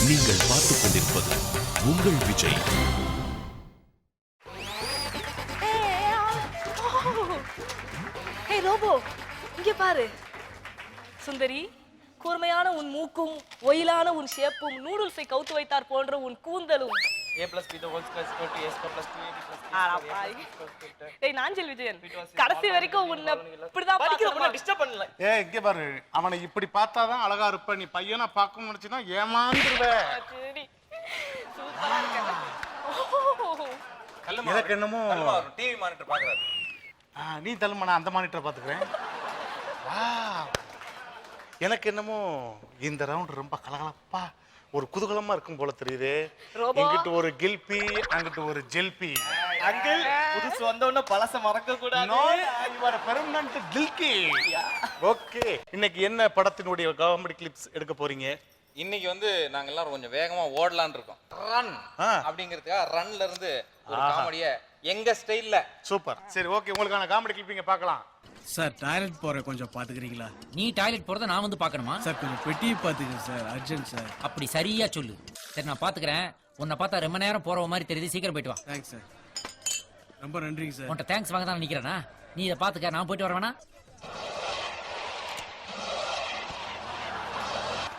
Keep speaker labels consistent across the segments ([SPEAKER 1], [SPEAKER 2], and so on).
[SPEAKER 1] நீங்கள் பார்த்துக் கொண்டிருப்பது உங்கள் விஜய்.
[SPEAKER 2] ஹே ரோபோ, இங்க பாரு. சுந்தரி, கூர்மையான உன் மூக்கும் ஒயிலான உன் ஷேப்பும் நூடுல்ஸை கவுத்து வைத்தார் போன்ற உன் கூந்தலும்.
[SPEAKER 3] A plus B the whole square is equal to A square plus 2AB plus C
[SPEAKER 2] ஆ, ஏய் நாஞ்சல் விஜயன், கடைசி வரைக்கும் உன்னை இப்படிதான்
[SPEAKER 3] படிக்கிறவன டிஸ்டர்ப் பண்ணல.
[SPEAKER 4] ஏய் இங்க பாரு, அவனை இப்படி பார்த்தாதான் அழகா இருப்ப. நீ பையனை பார்க்கணும்னு நினைச்சினா ஏமாந்துருவே.
[SPEAKER 2] சரி, சூப்பரா இருக்க.
[SPEAKER 4] எனக்கு என்னமோ
[SPEAKER 3] டிவி மானிட்டர் பாக்குறாரு.
[SPEAKER 4] நீ தள்ளுமா, நான் அந்த மானிட்டரை பார்த்துக்கிறேன். எனக்கு என்னமோ இந்த ரவுண்ட் ரொம்ப கலகலப்பா ஒரு குதூகலமா இருக்கும் போல தெரியுது. இங்கிட்டு ஒரு கில்பி, அங்கிட்டு ஒரு ஜெல்பி.
[SPEAKER 3] அங்கிள் புதுசு வந்தவன பழச மறக்க கூடாது.
[SPEAKER 4] இவர பெர்மனன்ட் கில்கி. ஓகே, இன்னைக்கு என்ன படத்தினுடைய காமெடி கிளிப்ஸ் எடுக்க போறீங்க?
[SPEAKER 5] இன்னைக்கு வந்து நாங்க எல்லாரும் கொஞ்சம் வேகமா ஓடலாம்னு இருக்கோம். ரன் அப்படிங்கிறதுக்காக ரன்ல இருந்து ஒரு காமெடிய எங்க ஸ்டைல்ல.
[SPEAKER 4] சூப்பர். சரி ஓகே, உங்களுக்கான காமெடி கிளிப்பிங்க பார்க்கலாம்.
[SPEAKER 6] சார் டாய்லெட் போற கொஞ்சம் பாத்துக்கிறீங்களா?
[SPEAKER 7] நீ டாய்லெட் போறத நான் வந்து பார்க்கணுமா?
[SPEAKER 6] சார் கொஞ்சம் பெட்டியை பாத்துக்க சார், அர்ஜென்ட் சார்.
[SPEAKER 7] அப்படி சரியா சொல்லு. சரி நான் பாத்துக்கிறேன். உன்னை பார்த்தா ரொம்ப நேரம் போற மாதிரி தெரியுது, சீக்கிரம் போயிட்டு வா.
[SPEAKER 6] தேங்க்ஸ் சார், ரொம்ப நன்றிங்க சார்.
[SPEAKER 7] உன்கிட்ட தேங்க்ஸ் வாங்க தான் நிக்கிறேனா? நீ இதை பாத்துக்க, நான் போயிட்டு வரவேனா?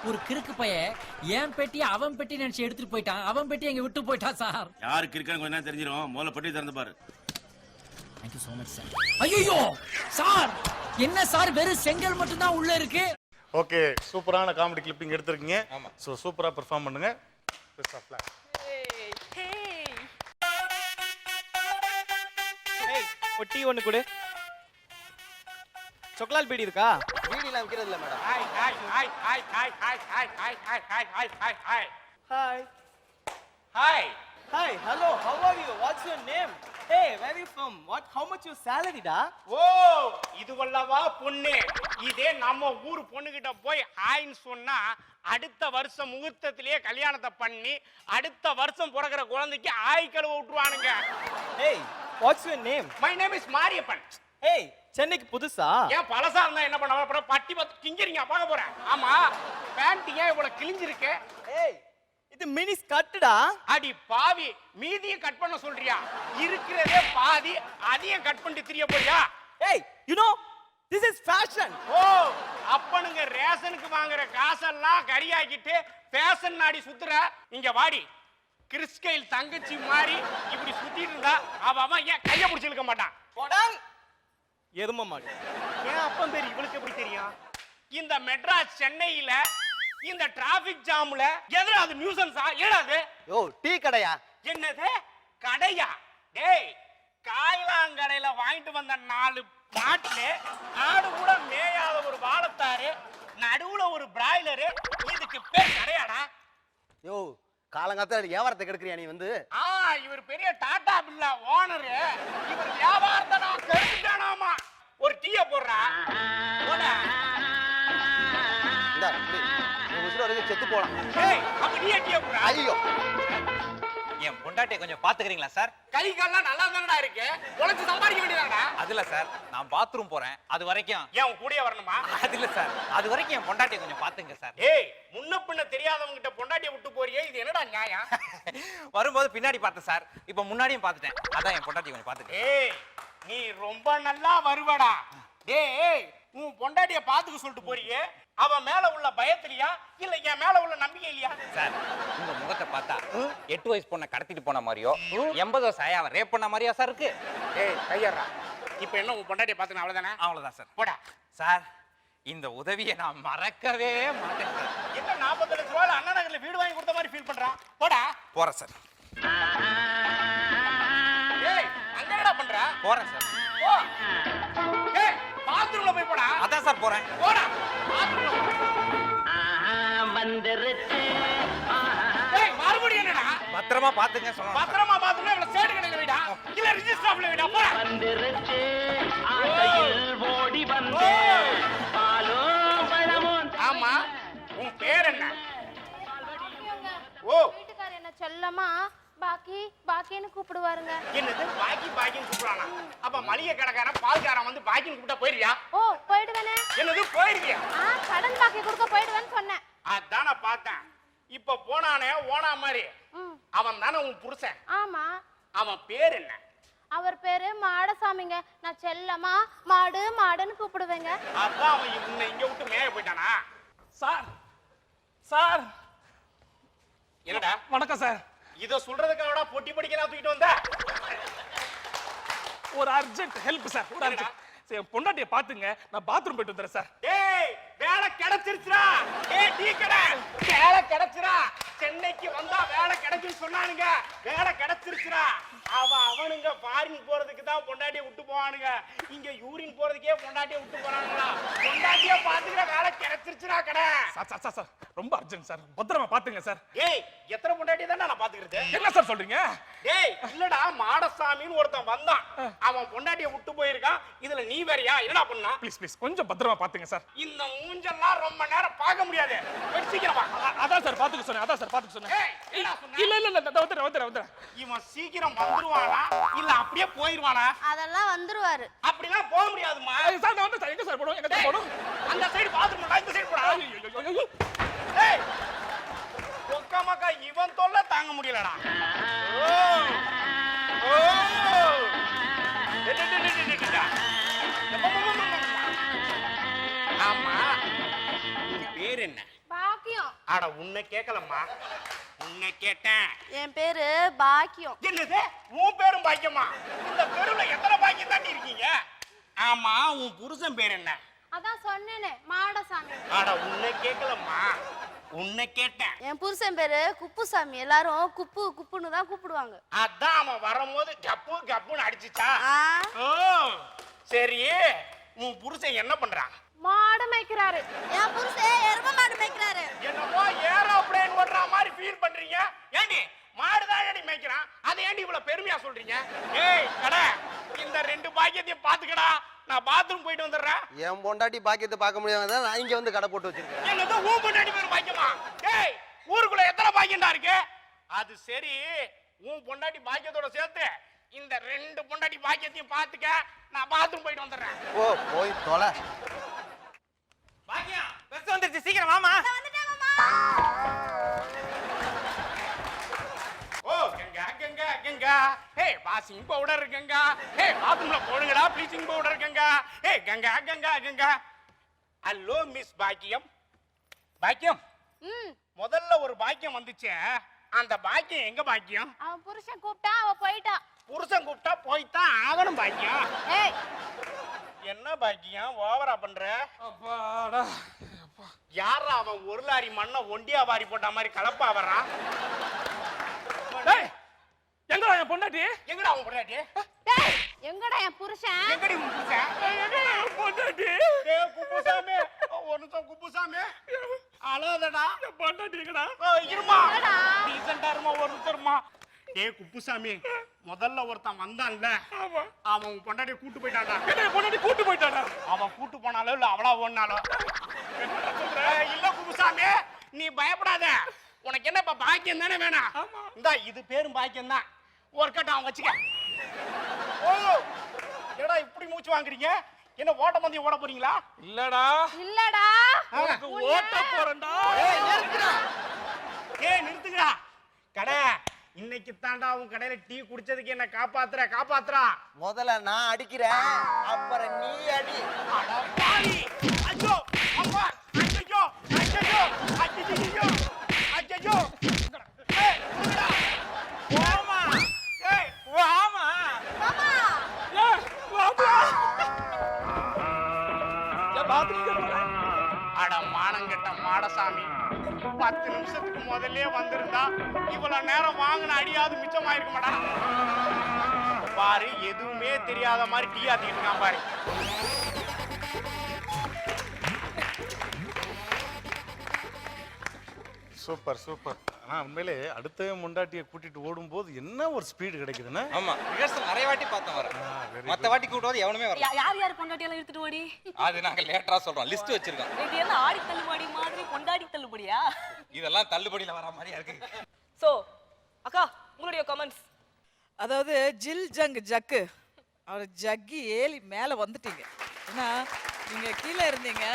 [SPEAKER 7] ஒரு கிறுக்கு பைய என் பெட்டி அவன் பெட்டி நினைச்சு எடுத்துட்டு போயிட்டான். அவன் பெட்டி எங்க விட்டு போயிட்டான் சார்.
[SPEAKER 8] யாருக்கு இருக்கான்னு கொஞ்ச நேரம் தெரிஞ்சிடும். முதல்ல பெட்டி திறந்து பாரு.
[SPEAKER 7] Thank you so much sir. ஐயோ சார், என்ன சார் வெறும் செங்கல் மட்டும் தான் உள்ள இருக்கு?
[SPEAKER 4] ஓகே, சூப்பரான காமெடி கிளிப்பிங் எடுத்துருக்கீங்க. சோ சூப்பரா பெர்ஃபார்ம் பண்ணுங்க. Best of luck.
[SPEAKER 3] ஏய் ஒட்டி ஒன்னு கொடு. சாக்லேட் பீடி இருக்கா?
[SPEAKER 5] வீடியோல விக்கிறது இல்ல madam.
[SPEAKER 4] Hi hi hi hi hi hi hi hi hi hi hi hi hi
[SPEAKER 3] hi
[SPEAKER 4] hi.
[SPEAKER 3] Hi hello how are you what's your name hey where are you from what how much your salary da
[SPEAKER 4] ஓ இதுவல்லவா பொண்ணு. இதே நம்ம ஊர் பொண்ணுகிட்ட போய் ஹாய்ன்னு சொன்னா அடுத்த வருஷம் முகூர்த்தத்திலேயே கல்யாணத்தை பண்ணி அடுத்த வருஷம் பிறக்கிற குழந்தைக்கு ஆய் கழுவ விட்டுருவானுங்க.
[SPEAKER 3] hey what's your name
[SPEAKER 4] my name is Mariappan.
[SPEAKER 3] hey சென்னைக்கு புதுசா?
[SPEAKER 4] ஏன் பழசா இருந்தா என்ன பண்ண அப்புறம் பட்டி பார்த்து கிங்கறீங்க பார்க்க போறேன். ஆமா, பேண்ட் ஏன் இவ்வளவு கிழிஞ்சிருக்கு?
[SPEAKER 3] hey இது மினி ஸ்கர்ட்டா?
[SPEAKER 4] அடி பாவி, மீதியை கட் பண்ண சொல்றியா? இருக்கிறதே பாதி, அதையும் கட் பண்ணிட்டு திரிய போறியா?
[SPEAKER 3] hey you know this is fashion.
[SPEAKER 4] ஓ அப்பனுங்க ரேஷனுக்கு வாங்குற காசெல்லாம் கரியாக்கிட்டு ஃபேஷன் நாடி சுத்துற. இங்க வாடி, கிறிஸ்கைல் தங்கச்சி மாதிரி இப்படி சுத்திட்டு இருந்தா அவன் ஏன் கைய பிடிச்சு இழுக்க மாட்டான்?
[SPEAKER 3] போடாங் எரும மாடு.
[SPEAKER 4] ஏன் அப்பன் பேர் இவளுக்கு எப்படி தெரியும்? இந்த மெட்ராஸ் சென்னையில இந்த டிராபிக் ஜாம்ல எதுல அது நியூசன்ஸா? ஏடாது
[SPEAKER 5] யோ டீ கடையா?
[SPEAKER 4] என்னது கடையா? டேய், காய்லாங்கடையில வாங்கிட்டு வந்த 4 மாட்டுல ஆடு கூட மேயாத ஒரு வாழைத்தாரு, நடுவுல ஒரு பிராய்லரு, இதுக்கு பேர் கடையாடா?
[SPEAKER 5] யோ காலங்காத்தால வியாபாரத்தை கெடுக்கிறியா நீ வந்து?
[SPEAKER 4] இவர் பெரிய டாடா பில்லா ஓனரு. இவர் வியாபாரத்தை நான் கெடுத்துட்டானாமா. ஒரு டீய போடுறா. போடா.
[SPEAKER 5] இந்தா நீ உசுர வரைக்கும் செத்து போலாம்.
[SPEAKER 4] ஏய், அப்ப நீ டீய போடுறா.
[SPEAKER 5] ஐயோ,
[SPEAKER 9] என் பொண்டாட்டியை கொஞ்சம் பாத்துக்கிறீங்களா சார்?
[SPEAKER 4] கை கால்லாம் நல்லா தானடா இருக்கு. உழைச்சு சம்பாதிக்க வேண்டியதாடா.
[SPEAKER 9] அதுல சார் நான் பாத்ரூம் போறேன், அது வரைக்கும்.
[SPEAKER 4] ஏன் உன் கூடயே வரணுமா?
[SPEAKER 9] அது இல்ல சார், அது வரைக்கும் என் பொண்டாட்டியை கொஞ்சம் பாத்துங்க சார்.
[SPEAKER 4] ஏய், முன்ன பின்ன தெரியாதவங்க கிட்ட பொண்டாட்டியை விட்டு போறியே, இது என்னடா நியாயம்?
[SPEAKER 9] வரும்போது பின்னாடி பார்த்தேன் சார், இப்ப முன்னாடியும் பார்த்துட்டேன். அதான் என் பொண்டாட்டியை கொஞ்சம் பாத்துங்க.
[SPEAKER 4] ஏய், நீ ரொம்ப நல்லா வருவடா. டேய், உன் பொண்டாட்டிய பாத்துக்க சொல்லிட்டு போறியே, அவன் மேல உள்ள பயத்திலியா இல்ல என் மேல உள்ள நம்பிக்கை இல்லையா?
[SPEAKER 9] சார் உங்க முகத்தை பார்த்தா 8 வயசு பொண்ணை கடத்திட்டு போன மாதிரியோ 80 வயசு ஆயாவை ரேப் பண்ண மாதிரியா சார் இருக்கு?
[SPEAKER 4] ஏய் கையறா, இப்ப என்ன உன் பொண்டாட்டிய பாத்துன அவ்வளவுதானே?
[SPEAKER 9] அவ்வளவுதான் சார்.
[SPEAKER 4] போடா.
[SPEAKER 9] சார் இந்த உதவியை நான் மறக்கவே மாட்டேன் சார்.
[SPEAKER 4] என்ன 40 லட்சம் ரூபாய் அண்ணா நகர்ல வீடு வாங்கி கொடுத்த மாதிரி ஃபீல் பண்றான்? போடா.
[SPEAKER 9] போறேன் சார்.
[SPEAKER 4] ஏய், அங்க என்னடா பண்ற?
[SPEAKER 9] போறேன் சார்.
[SPEAKER 4] போ. ஏய், பாத்ரூம்ல போய் போடா.
[SPEAKER 9] அதான் சார் போறேன்.
[SPEAKER 4] போடா. பாத்ரூம்ல போ.
[SPEAKER 7] வந்துருச்சு.
[SPEAKER 4] ஏய், மறுபடியும் என்னடா?
[SPEAKER 9] பத்திரமா பாத்துங்க சொன்னா.
[SPEAKER 4] பத்திரமா பாத்ரூம்ல இவ்வளவு சேடு கடையில வீடா இல்ல ரிஜிஸ்டர் ஆஃப்ல வீடா? போடா.
[SPEAKER 7] வந்துருச்சு. ஆசையில் ஓடி வந்து பாலோ பழமோ.
[SPEAKER 4] ஆமா, உன் பேர் என்ன?
[SPEAKER 10] ஓ, வீட்டுக்காரர் என்ன செல்லமா பாக்கி பாக்கின்னு கூப்பிடுவாருங்க.
[SPEAKER 4] என்னது பாக்கி பாக்கின்னு கூப்பிடுறானா? அப்ப மளிகை கடைக்காரன் பால்காரன் வந்து பாக்கின்னு கூப்பிட்டா போயிடுறியா?
[SPEAKER 10] ஓ, போயிடுவேனே.
[SPEAKER 4] என்னது போயிடுறியா?
[SPEAKER 10] கடன் பாக்கி கொடுக்க போயிடுவேன்னு சொன்னேன்.
[SPEAKER 4] அதான் நான் பார்த்தேன். இப்ப போனானே ஓனா மாதிரி
[SPEAKER 10] ம்
[SPEAKER 4] அவன் தானே உன் புருஷன்.
[SPEAKER 10] ஆமா.
[SPEAKER 4] அவன் பேர் என்ன?
[SPEAKER 10] அவர் பேரு மாடசாமிங்க. நான் செல்லமா மாடு மாடுன்னு கூப்பிடுவேங்க.
[SPEAKER 4] அதான் அவன் உன்னை இங்க விட்டு மேய போயிட்டானா?
[SPEAKER 3] சார் சார்
[SPEAKER 4] என்னடா
[SPEAKER 3] வணக்கம் சார்.
[SPEAKER 4] இத சொல்றதுக்காகடா பொட்டி படிக்கிறா தூக்கிட்டு வந்த?
[SPEAKER 3] ஒரு அர்ஜென்ட் ஹெல்ப் சார். ஒரு அர்ஜென்ட் சரி பொண்டாட்டியை பாத்துங்க, நான் பாத்ரூம் போயிட்டு வந்துடுறேன் சார்.
[SPEAKER 4] டேய் வேலை கிடைச்சிருச்சுடா. டேய் டீ கடை வேலை கிடைச்சுடா. சென்னைக்கு வந்தா வேலை கிடைக்குன்னு சொன்னானுங்க. வேலை கிடைச்சிருச்சுடா. அவனுங்க ஃபாரின் போறதுக்கு தான் பொண்டாட்டியை விட்டு போவானுங்க. இங்க யூரின் போறதுக்கே பொண்டாட்டியை விட்டு போறானுங்களா? பொண்டாட்டியை பாத்துக்கிற வேலை கிடைச்சிருச்சுடா கடை.
[SPEAKER 3] சார் சார் சார் சார் ரொம்ப அர்ஜென்ட் சார், பத்திரமா பாத்துங்க சார்.
[SPEAKER 4] டேய் எத்தனை பொண்டாட்டியை தான் நான் பாத்துக்கிறது?
[SPEAKER 3] என்ன சார் சொல்றீங்க?
[SPEAKER 4] டேய் இல்லடா மாடசாமின்னு ஒருத்தன் வந்தான். அவன் பொண்டாட்டியை விட்டு போயிருக்கான். இதுல நீ வேறயா? என்னடா பண்ணா?
[SPEAKER 3] ப்ளீஸ் ப்ளீஸ் கொஞ்சம் பத்திரமா பாத்துங்க சார்.
[SPEAKER 4] இந்த மூஞ்செல்லாம் ரொம்ப நேரம் பார்க்க முடியாது. போய் சீக்கிரம் வா.
[SPEAKER 3] அதான் சார் பாத்துக்க சொன்னேன், அதான் சார் பாத்துக்க சொன்னேன்.
[SPEAKER 4] ஏய் என்னடா சொன்ன?
[SPEAKER 3] இல்ல இல்ல இல்ல வந்துடுறேன்.
[SPEAKER 4] இவன் சீக்கிரம் வந்துருவானா இல்ல அப்படியே போயிருவானா?
[SPEAKER 10] அதெல்லாம் வந்துருவாரு.
[SPEAKER 4] அப்படிலாம் போக முடியாதுமா.
[SPEAKER 3] சார் நான் வந்து சார், எங்க சார் போடும்? எங்க சார் போடும்?
[SPEAKER 4] அந்த சைடு பாத்ரூம் இந்த சைடு போடா. ஏய் ஒக்கமக்கா இவன் தொல்லை தாங்க முடியலடா. ஓ ஓ ஆமா உன் பேர் என்ன?
[SPEAKER 10] பாக்கியம்.
[SPEAKER 4] அட உன்னை கேட்கலம்மா, உன்னை கேட்டேன்.
[SPEAKER 10] என் பேரு பாக்கியம்.
[SPEAKER 4] என்னது உன் பேரும் பாக்கியமா? இந்த தெருவுல எத்தனை பாக்கியம் தாண்டி இருக்கீங்க? ஆமா உன் புருஷன் பேர் என்ன?
[SPEAKER 10] அதான் சொன்னேனே மாடசாமி.
[SPEAKER 4] அட உன்னை கேட்கலம்மா, உன்னை கேட்டேன்.
[SPEAKER 10] என் புருஷன் பேரு குப்புசாமி. எல்லாரும் குப்பு குப்புன்னு தான் கூப்பிடுவாங்க.
[SPEAKER 4] அதான் அவன் வரும்போது கப்பு கப்புன்னு அடிச்சுச்சா?
[SPEAKER 10] ஆ,
[SPEAKER 4] ஓ சரி உன் புருஷன் என்ன பண்றான்?
[SPEAKER 10] மாடு மேய்க்கிறாரு. என் புருஷன் எருமை மாடு மேய்க்கிறாரு.
[SPEAKER 4] என்னமோ ஏரோப்ளேன் ஓடுற மாதிரி ஃபீல் பண்றீங்க. ஏண்டி மாடுதான் ஏண்டி மேய்க்கிறான், அதை ஏண்டி இவ்வளவு பெருமையா சொல்றீங்க? ஏய் கடை இந்த ரெண்டு பாக்கியத்தையும் பாத்துக்கடா, நான் பாத்ரூம் போயிட்டு வந்துடுறேன்.
[SPEAKER 11] என் பொண்டாட்டி பாக்கியத்தை பார்க்க முடியாம நான் இங்க வந்து கடை போட்டு வச்சிருக்கேன்.
[SPEAKER 4] என்னது ஊ பொண்டாட்டி பேர் பாக்கியமா? ஏய் ஊருக்குள்ள எத்தனை பாக்கியம்டா இருக்கு? அது சரி உன் பொண்டாட்டி பாக்கியத்தோட சேர்த்து இந்த ரெண்டு பொண்டாட்டி பாக்கியத்தையும் பாத்துக்க, நான் பாத்ரூம் போயிட்டு வந்துடுறேன்.
[SPEAKER 11] ஓ போய் தொலை.
[SPEAKER 4] பாக்கியம் பஸ் வந்துருச்சு, சீக்கிரம் வாமா. ஓ கங்கா கங்கா கங்கா, ஹே வாஷிங் பவுடர் கங்கா, ஹே பாத்ரூம்ல போடுங்கடா ப்ளீச்சிங் பவுடர் கங்கா, ஹே கங்கா கங்கா கங்கா. ஹலோ மிஸ் பாக்கியம். பாக்கியம் முதல்ல ஒரு பாக்கியம் வந்துச்சே, அந்த பாக்கியம் எங்க பாக்கியம்?
[SPEAKER 10] அவன் புருஷன் கூப்பிட்டா அவ போயிட்டா.
[SPEAKER 4] புருஷன் கூப்பிட்டா போய்தான் ஆகணும் பாக்கியம்.
[SPEAKER 10] ஏய்
[SPEAKER 4] என்ன பாக்கியம் ஓவரா பண்ற?
[SPEAKER 3] அப்பாடா.
[SPEAKER 4] யாரா அவன் ஒரு லாரி மண்ணை ஒண்டியா வாரி போட்ட மாதிரி கலப்பா வர்றான்?
[SPEAKER 3] டேய் எங்கடா என் பொண்டாட்டி?
[SPEAKER 4] எங்கடா அவன் பொண்டாட்டி?
[SPEAKER 10] டேய் எங்கடா என் புருஷன்?
[SPEAKER 4] எங்கடி உன் புருஷன்?
[SPEAKER 3] பொண்டாட்டி
[SPEAKER 4] டேய் குப்புசாமி, ஒரு நிமிஷம் குப்புசாமி அழாதடா.
[SPEAKER 3] என் பொண்டாட்டி எங்கடா?
[SPEAKER 4] இருமா டீசெண்டா இருமா, ஒரு நிமிஷம் இருமா. டேய் குப்புசாமி முதல்ல ஒருத்தன் வந்தான்ல, அவன் உன் பொண்டாட்டியை கூட்டு போயிட்டான்டா.
[SPEAKER 3] என்ன பொண்டாட்டி கூட்டு போயிட்டாடா?
[SPEAKER 4] அவன் கூட்டு போனாலோ இல்ல அவளா ஓடினாலோ இல்ல குப்புசாமி நீ பயப்படாத. உனக்கு என்ன இப்ப பாக்கியம் தானே வேணாம்? இந்தா இது பேரும் பாக்கியம் தான். ஒரு கட்ட அவன் வச்சுக்க. ஓ ஏடா இப்படி மூச்சு வாங்குறீங்க? என்ன ஓட்ட பந்தயம் ஓட போறீங்களா?
[SPEAKER 3] இல்லடா
[SPEAKER 10] இல்லடா
[SPEAKER 3] உனக்கு ஓட்ட போறேன்டா.
[SPEAKER 4] ஏய் நிறுத்துங்கடா. கடை இன்னைக்கு தாண்டா உன் கடையில டீ குடிச்சதுக்கு என்ன காப்பாத்துறா.
[SPEAKER 11] முதல்ல நான் அடிக்கிறேன், அப்புறம் நீ அடி.
[SPEAKER 4] அட பாவி. ஐயோ அம்மா, ஐயோ ஐயோ ஐயோ ஐயோ. ஏய் நிறுத்துடா. வாமா. ஏய் வாமா.
[SPEAKER 10] மாமா
[SPEAKER 3] ஏய் வாப்பா. ஏன் பாத்ரூம்?
[SPEAKER 4] அட மானங்கட்ட மாடசாமி, 10 நிமிஷத்துக்கு முதல்ல வந்திருந்தா இவ்வளவு நேரம் வாங்கின அடியாவது மிச்சமாயிருக்க மாட்டா. பாரு எதுவுமே தெரியாத மாதிரி டீ ஆத்திக்கிட்டு இருக்கான் பாரு.
[SPEAKER 8] Super super. ஆனா உண்மையிலே அடுத்த முண்டாட்டியை கூட்டிட்டு ஓடும்போது என்ன ஒரு ஸ்பீடு கிடைக்குதுன்னா.
[SPEAKER 5] ஆமா ரிஹர்சல் நிறைய வாட்டி பார்த்தோம் வர. மத்த வாட்டி கூட்டுவது எவனுமே வர.
[SPEAKER 2] யார் யார் பொண்டாட்டியெல்லாம் எடுத்துட்டு ஓடி?
[SPEAKER 5] அது நாங்க லேட்டரா சொல்றோம், லிஸ்ட் வச்சிருக்கோம்.
[SPEAKER 2] இது என்ன ஆடி தள்ளுபடி மாதிரி பொண்டாடி தள்ளுபடியா?
[SPEAKER 5] இதெல்லாம் தள்ளுபடியில வர மாதிரியா இருக்கு.
[SPEAKER 2] சோ அக்கா உங்களுடைய கமெண்ட்ஸ்.
[SPEAKER 12] அதாவது ஜில் ஜங் ஜக்கு அவர் ஜக்கி ஏலி மேலே வந்துட்டீங்க. ஏன்னா நீங்கள் கீழே இருந்தீங்க.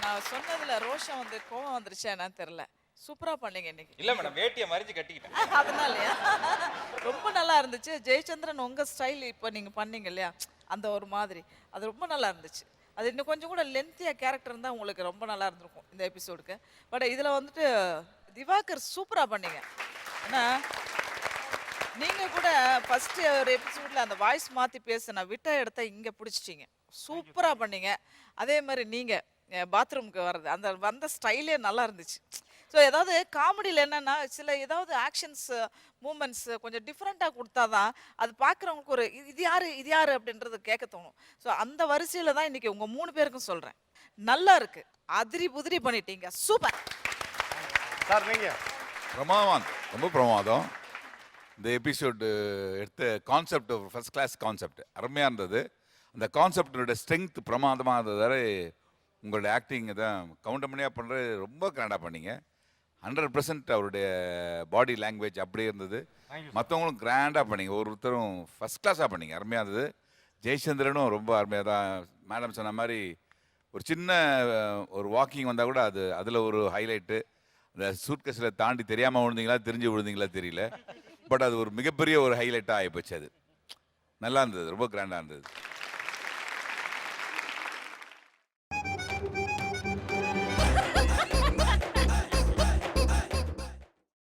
[SPEAKER 12] நான் சொன்னதில் ரோஷம் வந்து கோவம் வந்துருச்சா என்னன்னு தெரில. சூப்பரா பண்ணீங்க இன்னைக்கு.
[SPEAKER 5] இல்ல மேடம், வேட்டியை மறிச்சு கட்டிக்கிட்டேன்.
[SPEAKER 12] அதனாலயா? ரொம்ப நல்லா இருந்துச்சு. ஜெயச்சந்திரன் உங்க ஸ்டைல் இப்போ நீங்க பண்ணீங்க இல்லையா, அந்த ஒரு மாதிரி அது ரொம்ப நல்லா இருந்துச்சு. அது இன்னும் கொஞ்சம் கூட லென்த்தியா கேரக்டர் இருந்தால் உங்களுக்கு ரொம்ப நல்லா இருந்திருக்கும் இந்த எபிசோடுக்கு. பட் இதில் வந்துட்டு திவாகர் சூப்பராக பண்ணீங்க. ஏன்னா நீங்கள் கூட ஃபஸ்ட்டு ஒரு எபிசோடில் அந்த வாய்ஸ் மாற்றி பேசின விட்ட இடத்த இங்கே பிடிச்சிட்டிங்க. சூப்பராக பண்ணீங்க. அதே மாதிரி நீங்கள் பாத்ரூமுக்கு வர்றது அந்த வந்த ஸ்டைலே நல்லா இருந்துச்சு. ஸோ ஏதாவது காமெடியில் என்னென்னா சில ஏதாவது ஆக்ஷன்ஸ் மூமெண்ட்ஸ் கொஞ்சம் டிஃப்ரெண்ட்டாக கொடுத்தா தான் அது பார்க்குறவங்களுக்கு ஒரு இது யார் அப்படின்றது கேட்க தோணும். ஸோ அந்த வரிசையில் தான் இன்றைக்கி உங்கள் 3 பேருக்கும் சொல்கிறேன். நல்லா இருக்கு, அதிரி புதிரி பண்ணிட்டீங்க, சூப்பர்
[SPEAKER 8] சார். நீங்கள்
[SPEAKER 13] பிரமாதம், ரொம்ப பிரமாதம். இந்த எபிசோடு எடுத்த கான்செப்ட் ஒரு ஃபர்ஸ்ட் கிளாஸ் கான்செப்ட், அருமையாக இருந்தது. அந்த கான்செப்டோட ஸ்ட்ரென்த் பிரமாதமாக இருந்ததால் உங்களோட ஆக்டிங் தான் கவுண்டமணியாக பண்ணுறது ரொம்ப கிராண்டாக பண்ணீங்க. 100% அவருடைய பாடி லாங்குவேஜ் அப்படியே இருந்தது. மற்றவங்களும் கிராண்டாக பண்ணீங்க, ஒருத்தரும் ஃபஸ்ட் கிளாஸாக பண்ணீங்க, அருமையாக இருந்தது. ஜெயச்சந்திரனும் ரொம்ப அருமையாக தான் மேடம் சொன்ன மாதிரி ஒரு சின்ன ஒரு வாக்கிங் வந்தால் கூட அதில் ஒரு ஹைலைட்டு. அந்த சூட்கேஸில் தாண்டி தெரியாமல் விழுந்தீங்களா தெரிஞ்சு விழுந்தீங்களா தெரியல, பட் அது ஒரு மிகப்பெரிய ஒரு ஹைலைட்டாக ஆகிப்போச்சு. அது நல்லா இருந்தது, ரொம்ப கிராண்டாக இருந்தது.